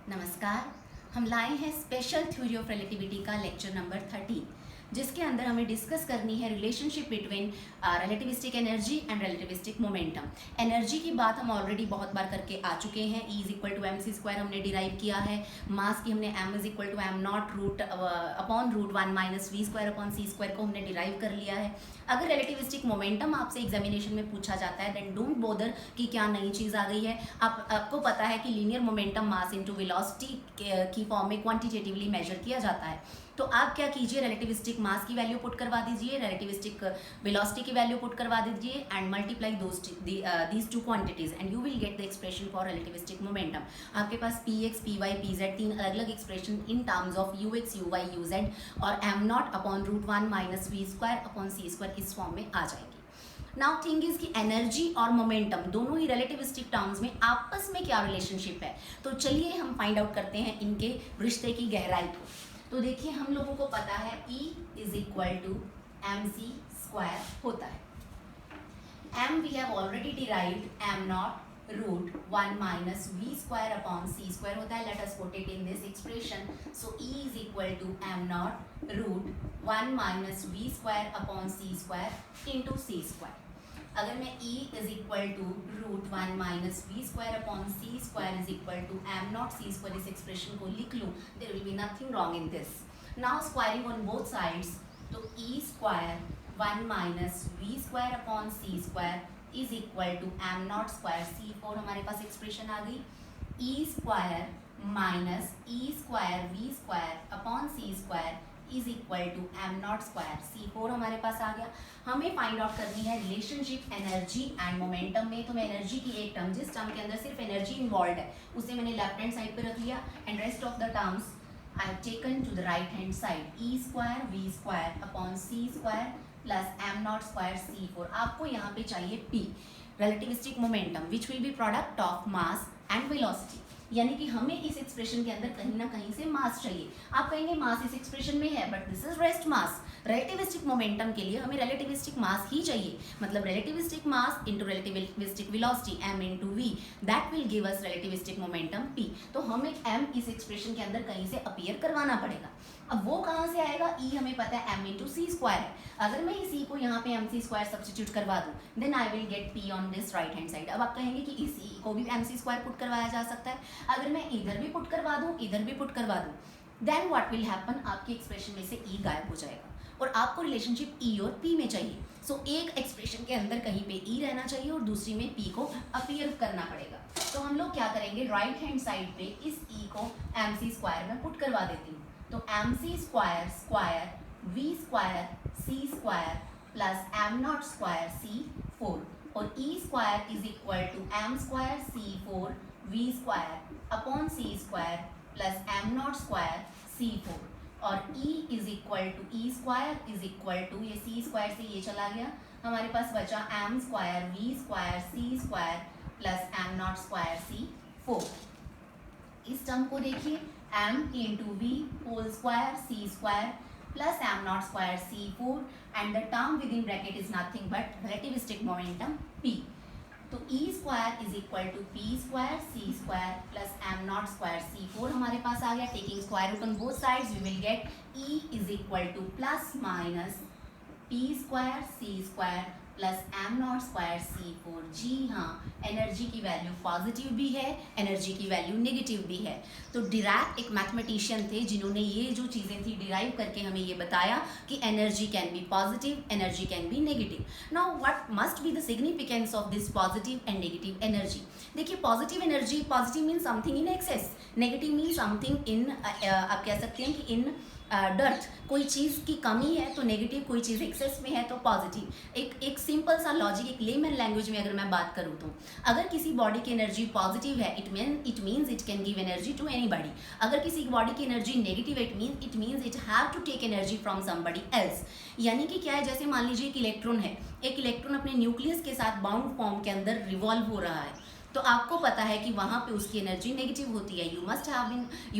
नमस्कार। हम लाए हैं स्पेशल थ्योरी ऑफ रिलेटिविटी का लेक्चर नंबर 13, जिसके अंदर हमें डिस्कस करनी है relationship between relativistic energy and relativistic momentum. Energy की बात हम ऑलरेडी बहुत बार करके आ चुके हैं। E is equal to m c square हमने डिराइव किया है। मास की हमने m is equal to m naught root upon root 1 minus we square upon C square को हमने डिराइव कर लिया है। अगर रिलेटिविस्टिक मोमेंटम आपसे एग्जामिनेशन में पूछा जाता है देन डोंट बोदर कि क्या नई चीज़ आ गई है। आपको पता है कि linear momentum mass into velocity की फॉर्म में क्वांटिटेटिवली मेजर किया जाता है। तो आप क्या कीजिए, रिलेटिविस्टिक मास की वैल्यू पुट करवा दीजिए, रिलेटिविस्टिक वेलोसिटी की वैल्यू पुट करवा दीजिए and multiply these two quantities and you will get the expression for relativistic momentum. आपके पास P X P Y P Z तीन अलग अलग expression in terms of U X U Y U Z और M not upon root 1 minus we square upon C square इस फॉर्म में आ जाएगी। नाउ थिंग इज कि एनर्जी और मोमेंटम दोनों ही रिलेटिविस्टिक टर्म्स में आपस में क्या रिलेशनशिप है, तो चलिए हम फाइंड आउट करते हैं इनके रिश्ते की गहराई को। तो देखिए, हम लोगों को पता है E is equal to m c square होता है। M we have already derived m naught root 1 minus we square upon C square होता है। Let us put it in this expression. So E is equal to m naught root 1 minus we square upon C square into c square. अगर मैं E is equal to root 1 minus we square upon C square is equal to m naught c square इस expression को लिख लूँ, there will be nothing wrong in this. Now squaring on both sides, तो E square 1 minus we square upon C square is equal to m naught square C4 हमारे पास expression आ गई। E square minus E square v square upon C square is equal to m naught square C4 हमारे पास आ गया। हमें find out करनी है रिलेशनशिप एनर्जी एंड मोमेंटम में। तो मैं एनर्जी की एक टर्म, जिस टर्म के अंदर सिर्फ एनर्जी इन्वॉल्व है, उसे मैंने लेफ्ट हैंड साइड पे रख लिया and rest of the terms I have taken to the right hand side. E square v square upon C square plus m naught square C4। आपको यहाँ पे चाहिए P, relativistic momentum which will be product of mass and velocity. यानी कि हमें इस expression के अंदर कहीं ना कहीं से मास चाहिए। आप कहेंगे मास इस एक्सप्रेशन में है, but this is rest mass. Relativistic momentum के लिए हमें रिलेटिविस्टिक मास ही चाहिए, मतलब relativistic mass into relativistic velocity m into v, that will give us relativistic momentum p। तो हमें m इस एक्सप्रेशन के अंदर कहीं से अपीयर करवाना पड़ेगा। अब वो कहाँ से आएगा? E हमें पता है m इंटू सी स्क्वायर है। अगर मैं इस E को यहाँ पे mc स्क्वायर सब्सटीट्यूट करवा दूँ, then I will get p on this right hand side. अब आप कहेंगे कि इस E को भी mc स्क्वायर पुट करवाया जा सकता है। अगर मैं इधर भी पुट करवा दूँ, इधर भी पुट करवा दूँ, देन व्हाट विल हैपन, आपके एक्सप्रेशन में से E गायब हो जाएगा और आपको रिलेशनशिप E और P में चाहिए। सो एक एक्सप्रेशन के अंदर कहीं पे E रहना चाहिए और दूसरी में P को अपीयर करना पड़ेगा। तो हम लोग क्या करेंगे, राइट हैंड साइड पे इस E को mc स्क्वायर में पुट करवा देती हूँ। तो mc square square v square c square plus m naught square C4 और E square is equal to m square C4 v square upon c square plus m naught square C4 और E is equal to E square is equal to, ये C square से ये चला गया, हमारे पास बचा m square v square c square plus m naught square C4। इस टर्म को देखिए, m into v whole square c square plus m naught square C4 and the term within bracket is nothing but relativistic momentum P। तो E square is equal to p square c square plus m naught square C4 हमारे पास आ गया। Taking square root on both sides we will get E is equal to plus minus p square c square plus m naught square C4। जी हाँ, energy की value positive भी है, energy की वैल्यू नेगेटिव भी है। तो डिराक एक मैथमेटिशियन थे जिन्होंने ये जो चीज़ें थी डिराइव करके हमें ये बताया कि energy can be positive, energy can be negative. Now what must be the significance of this positive and negative energy. देखिए, positive energy, positive mean something in excess, negative mean something in, आप कह सकते हैं कि इन dearth, कोई चीज़ की कमी है तो नेगेटिव, कोई चीज़ एक्सेस में है तो पॉजिटिव। एक सिंपल सा लॉजिक, एक लेमन लैंग्वेज में अगर मैं बात करूँ तो अगर किसी बॉडी की एनर्जी पॉजिटिव है it means it can give energy to anybody. अगर किसी बॉडी की एनर्जी नेगेटिव है it means it have to take energy from somebody else. यानी कि क्या है, जैसे मान लीजिए एक इलेक्ट्रॉन है, एक इलेक्ट्रॉन अपने न्यूक्लियस के साथ बाउंड फॉर्म के अंदर रिवॉल्व हो रहा है, तो आपको पता है कि वहाँ पे उसकी एनर्जी नेगेटिव होती है। You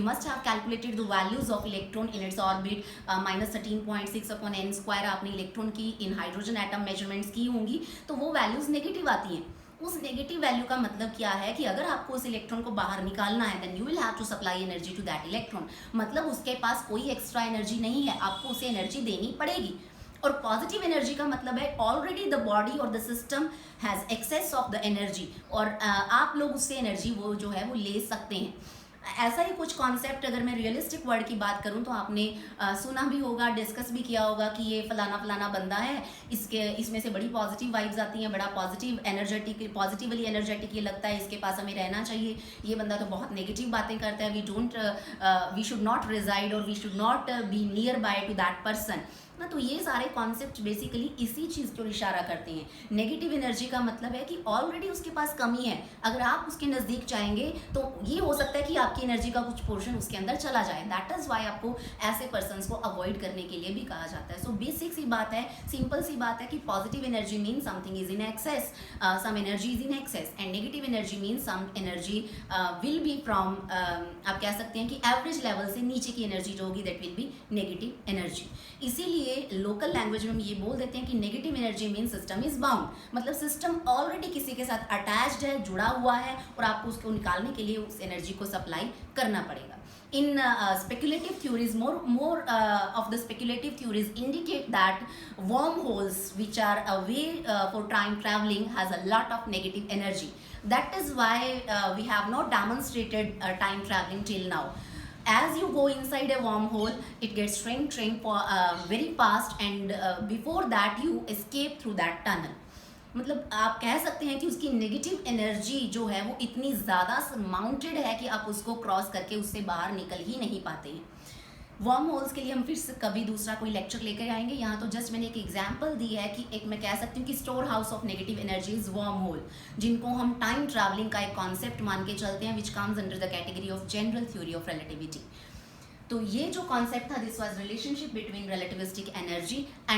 must have calculated the values of electron in its orbit minus 13.6 upon n square. आपने इलेक्ट्रॉन की इन हाइड्रोजन एटम मेजरमेंट्स की होंगी तो वो वैल्यूज नेगेटिव आती हैं। उस नेगेटिव वैल्यू का मतलब क्या है कि अगर आपको उस इलेक्ट्रॉन को बाहर निकालना है then you will have to supply energy to that electron, मतलब उसके पास कोई एक्स्ट्रा एनर्जी नहीं है, आपको उसे एनर्जी देनी पड़ेगी। और पॉजिटिव एनर्जी का मतलब है ऑलरेडी द बॉडी और the system has excess of the energy, और आप लोग उससे एनर्जी वो जो है वो ले सकते हैं। ऐसा ही कुछ कॉन्सेप्ट अगर मैं रियलिस्टिक वर्ड की बात करूं तो आपने सुना भी होगा, डिस्कस भी किया होगा कि ये फलाना फलाना बंदा है, इसमें से बड़ी पॉजिटिव वाइब्स आती हैं, बड़ा पॉजिटिव एनर्जेटिक, पॉजिटिवली एनर्जेटिक ये लगता है, इसके पास हमें रहना चाहिए। ये बंदा तो बहुत नेगेटिव बातें करता है, वी शुड नॉट रिजाइड और we should not be nearby to that person ना। तो ये सारे कॉन्सेप्ट बेसिकली इसी चीज़ को इशारा करते हैं। नेगेटिव एनर्जी का मतलब है कि ऑलरेडी उसके पास कमी है, अगर आप उसके नज़दीक चाहेंगे तो ये हो सकता है कि आपकी एनर्जी का कुछ पोर्शन उसके अंदर चला जाए। दैट इज़ वाई आपको ऐसे पर्सनस को अवॉइड करने के लिए भी कहा जाता है। सो बेसिक सी बात है, सिंपल सी बात है कि positive energy mean something is in excess, some energy is in excess, and negative energy mean some energy will be from, आप कह सकते हैं कि एवरेज लेवल से नीचे की एनर्जी जो होगी that will be negative energy. इसीलिए लोकल लैंग्वेज में हम ये बोल देते हैं कि negative energy mean system is bound, मतलब सिस्टम ऑलरेडी किसी के साथ अटैच्ड है, जुड़ा हुआ है, और आपको उसको निकालने के लिए उस एनर्जी को सप्लाई करना पड़ेगा। In speculative theories, more of the speculative theories indicate that wormholes, which are a way for time traveling, has a lot of negative energy. That is why we have not demonstrated time traveling till now. As you go inside a wormhole, it gets shrink very fast, and before that you escape through that tunnel. मतलब आप कह सकते हैं कि उसकी negative energy जो है वो इतनी ज़्यादा माउंटेड है कि आप उसको क्रॉस करके उससे बाहर निकल ही नहीं पाते हैं। वर्म होल्स के लिए हम फिर से कभी दूसरा कोई लेक्चर लेकर आएंगे। यहाँ तो जस्ट मैंने एक एग्जांपल दी है कि एक मैं कह सकती हूँ कि store house of negative energies worm hole, जिनको हम टाइम ट्रैवलिंग का एक कॉन्सेप्ट मान के चलते हैं, which comes under the category of general theory of relativity. तो ये जो कॉन्सेप्ट था, this was relationship between relativistic energy